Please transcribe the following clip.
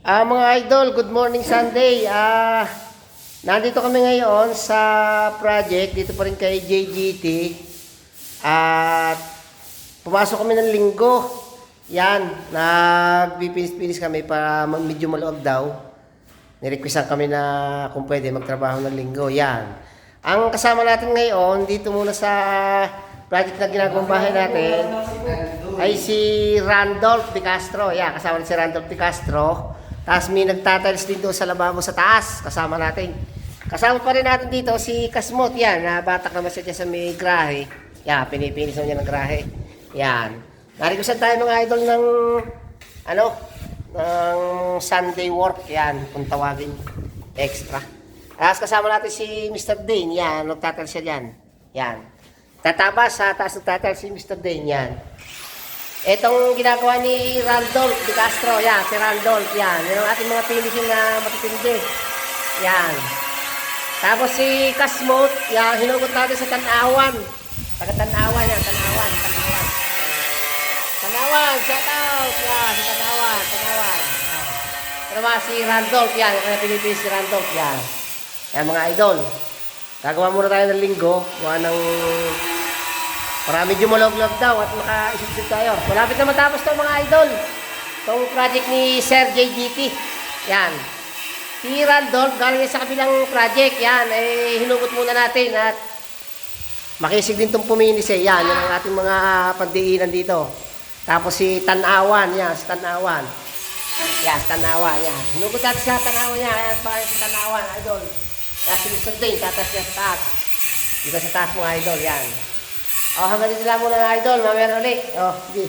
Mga idol, good morning Sunday. Nandito kami ngayon sa project, dito pa rin kay JGT. At pumasok kami ng linggo. Yan, nagpipinis-pinis kami para medyo maluwag daw. Nirequestan kami na kung pwede magtrabaho ng linggo. Yan. Ang kasama natin ngayon, dito muna sa project na ginagawang bahay natin, ay si Randolph De Castro. Yan, kasama natin si Randolph De Castro. Tapos may nagtatiles din doon sa lababo sa taas. Kasama natin. Kasama pa rin natin dito si Kasmot. Yan, nabatak naman siya dyan sa may grahe. Yan, pinipinis naman niya ng grahe. Yan. Narigusan tayo mga idol ng ng Sunday work. Yan, kung tawagin extra. Tapos kasama natin si Mr. Dane. Yan, nagtatiles siya dyan. Yan. Tatabas ha, tapos nagtatiles si Mr. Dane. Yan. Itong ginagawa ni Randolph De Castro, yan, si Randolph, yan. Yan ang ating mga finishing na matitindi. Yan. Tapos si Kasmot, yan, hinugot natin sa Tanawan. Taga Tanawan yan, Tanawan. Tanawan, shout out, yan, si Tanawan. Pero mga si Randolph, yan, yung kanya pinipis si Randolph, yan. Yan mga idol. Gagawa muna tayo ng linggo, gawa ng para medyo malog-log daw at makaisip-isip tayo. Malapit na matapos to mga idol. Itong project ni Sir JGT. Yan. Si Randolph, galing sa kabilang project. Yan, hinugot muna natin at makisig din itong puminis eh. Yan, yung ating mga pandiinan dito. Tapos si Tanawan. Yan, si Tanawan. Yan, si Tanawan. Yan. Hinugot natin sa Tanawan niya. Yan, para si Tanawan, idol. Yan, si Mr. Dane, tatas niya sa taas. Dito sa taas mga idol, yan. Hanggang dito lang muna mga idol. Mamaya ulit. Sige.